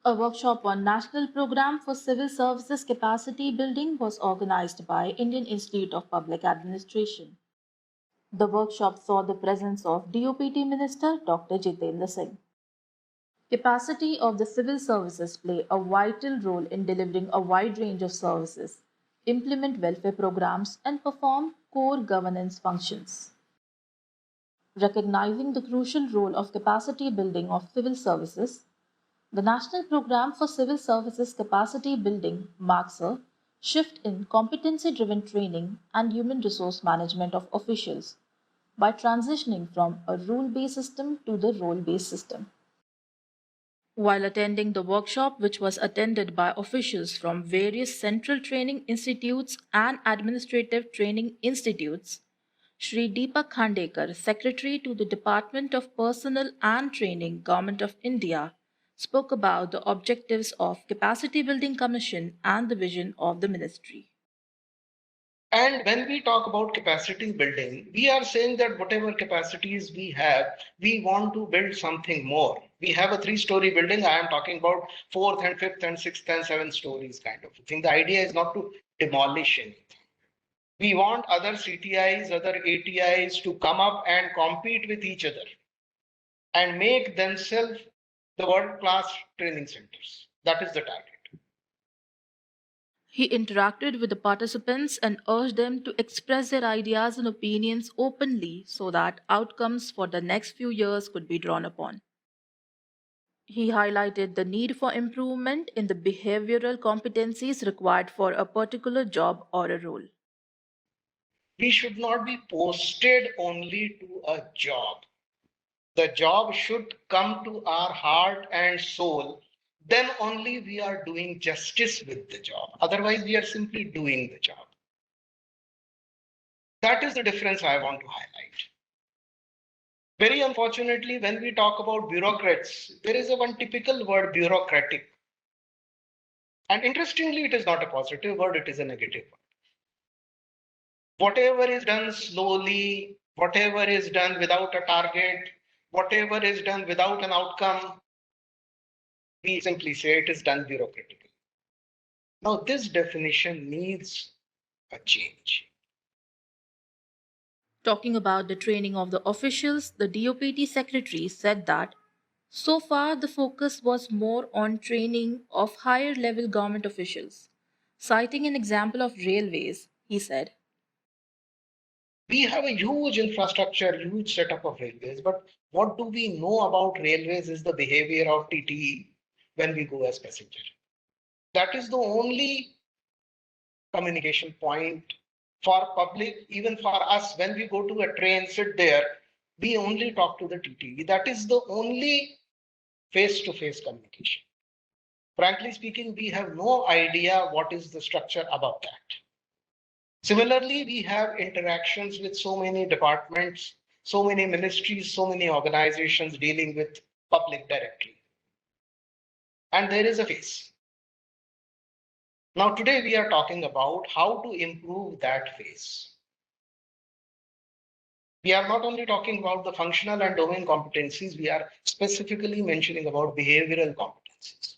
A workshop on National Program for Civil Services Capacity Building was organized by Indian Institute of Public Administration. The workshop saw the presence of DOPT Minister Dr. Jitendra Singh. Capacity of the civil services play a vital role in delivering a wide range of services, implement welfare programs, and perform core governance functions. Recognizing the crucial role of capacity building of civil services, the National Program for Civil Services Capacity Building marks a shift in competency driven training and human resource management of officials by transitioning from a rule based system to the role based system. While attending the workshop, which was attended by officials from various central training institutes and administrative training institutes, Shri Deepak Khandekar, Secretary to the Department of Personnel and Training, Government of India, spoke about the objectives of Capacity Building Commission and the vision of the ministry. And when we talk about capacity building, we are saying that whatever capacities we have, we want to build something more. We have a 3-story building. I am talking about fourth and fifth and sixth and seventh stories kind of thing. The idea is not to demolish anything. We want other CTIs, other ATIs to come up and compete with each other and make themselves the world-class training centers. That is the target. He interacted with the participants and urged them to express their ideas and opinions openly so that outcomes for the next few years could be drawn upon. He highlighted the need for improvement in the behavioral competencies required for a particular job or a role. We should not be posted only to a job. The job should come to our heart and soul. Then only we are doing justice with the job. Otherwise, we are simply doing the job. That is the difference I want to highlight. Very unfortunately, when we talk about bureaucrats, there is a one typical word, bureaucratic. And interestingly, it is not a positive word, it is a negative word. Whatever is done slowly, whatever is done without a target, whatever is done without an outcome, we simply say it is done bureaucratically. Now, this definition needs a change. Talking about the training of the officials, the DOPT secretary said that so far the focus was more on training of higher level government officials. Citing an example of railways, he said, We have a huge infrastructure, huge setup of railways, but what do we know about railways is the behavior of TTE when we go as passenger. That is the only communication point for public, even for us. When we go to a train, sit there, we only talk to the TTE. That is the only face-to-face communication. Frankly speaking, we have no idea what is the structure above that. Similarly, we have interactions with so many departments, so many ministries, so many organizations dealing with public directly. And there is a face. Now, today we are talking about how to improve that face. We are not only talking about the functional and domain competencies, we are specifically mentioning about behavioral competencies.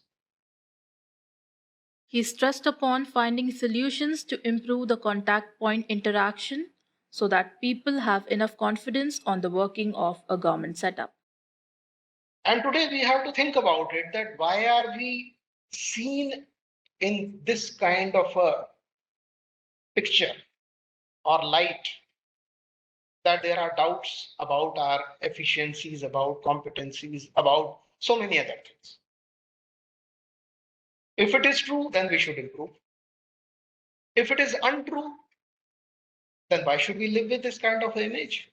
he stressed upon finding solutions to improve the contact point interaction so that people have enough confidence on the working of a government setup. And today we have to think about it, that why are we seen in this kind of a picture or light, that there are doubts about our efficiencies, about competencies, about so many other things. If it is true, then we should improve. If it is untrue, then why should we live with this kind of image?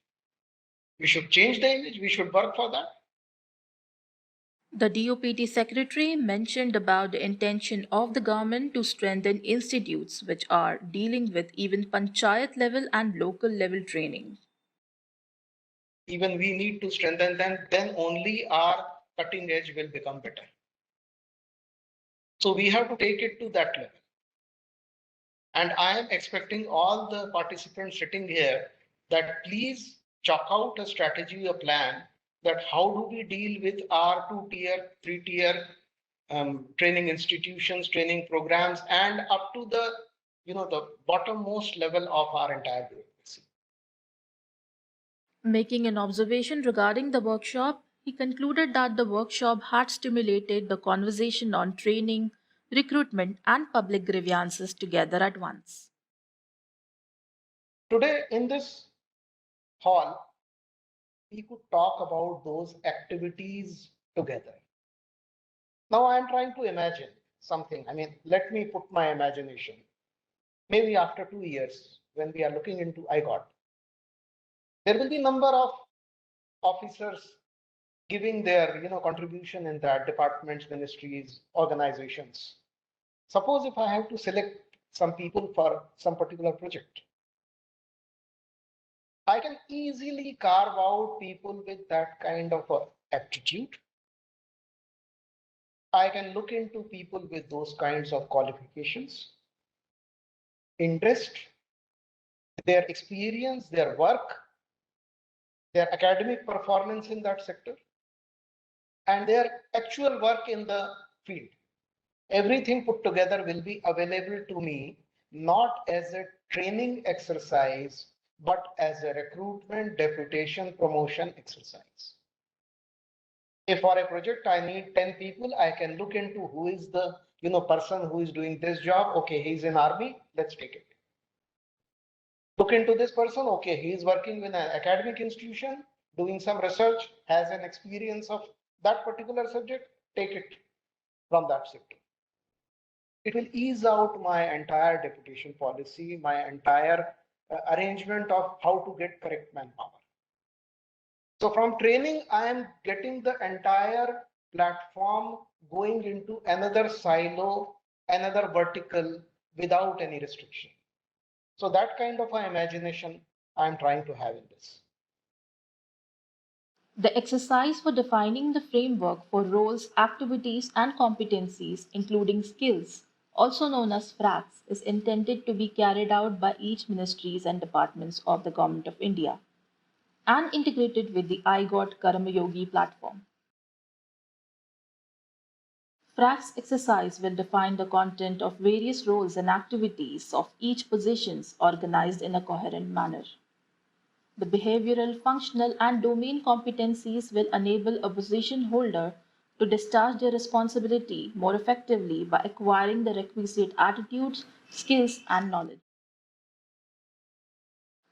We should change the image, we should work for that. The DOPT secretary mentioned about the intention of the government to strengthen institutes which are dealing with even panchayat level and local level training. Even we need to strengthen them, then only our cutting edge will become better. So we have to take it to that level. And I am expecting all the participants sitting here that please chalk out a strategy, a plan, that how do we deal with our 2-tier, 3-tier training institutions, training programs, and up to the the bottommost level of our entire bureaucracy. Making an observation regarding the workshop, he concluded that the workshop had stimulated the conversation on training, recruitment, and public grievances together at once. Today in this hall, we could talk about those activities together. Now I am trying to imagine something. I mean, let me put my imagination. Maybe after 2 years, when we are looking into IGOT, there will be number of officers giving their contribution in that departments, ministries, organizations. Suppose if I have to select some people for some particular project, I can easily carve out people with that kind of aptitude. I can look into people with those kinds of qualifications, interest, their experience, their work, their academic performance in that sector, and their actual work in the field. Everything put together will be available to me, not as a training exercise, but as a recruitment, deputation, promotion exercise. If for a project I need 10 people, I can look into who is the person who is doing this job. Okay, he's in army, let's take it. Look into this person. Okay, he is working in an academic institution, doing some research, has an experience of that particular subject, take it from that sector. It will ease out my entire deputation policy, my entire arrangement of how to get correct manpower. So from training, I am getting the entire platform going into another silo, another vertical without any restriction. So that kind of an imagination I'm trying to have in this. The exercise for defining the framework for roles, activities, and competencies, including skills, also known as FRACs, is intended to be carried out by each ministries and departments of the Government of India and integrated with the iGot Karmayogi platform. FRACS exercise will define the content of various roles and activities of each positions organized in a coherent manner. The behavioral, functional, and domain competencies will enable a position holder to discharge their responsibility more effectively by acquiring the requisite attitudes, skills, and knowledge.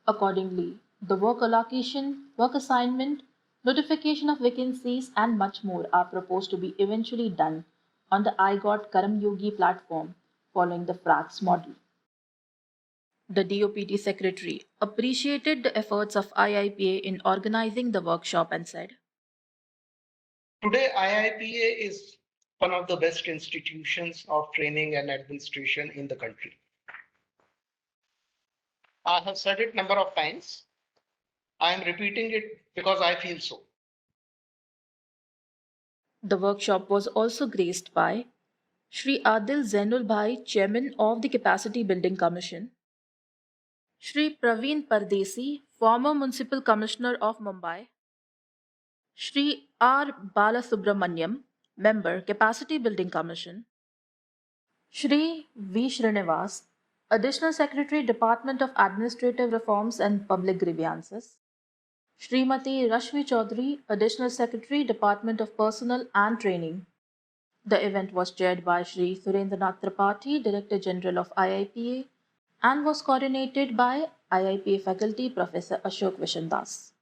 Accordingly, the work allocation, work assignment, notification of vacancies, and much more are proposed to be eventually done on the iGot Karmyogi platform following the FRAX model. The DOPT secretary appreciated the efforts of IIPA in organizing the workshop and said, Today, IIPA is one of the best institutions of training and administration in the country. I have said it number of times. I am repeating it because I feel so. The workshop was also graced by Shri Adil Zainul Bhai, Chairman of the Capacity Building Commission, Shri Praveen Pardesi, former Municipal Commissioner of Mumbai, Shri R. Balasubramaniam, Member, Capacity Building Commission, Shri V. Srinivas, Additional Secretary, Department of Administrative Reforms and Public Grievances, Srimati Rashmi Chaudhary, Additional Secretary, Department of Personnel and Training. The event was chaired by Shri Surendranath Tripathi, Director General of IIPA, and was coordinated by IIPA faculty Professor Ashok Vishandas.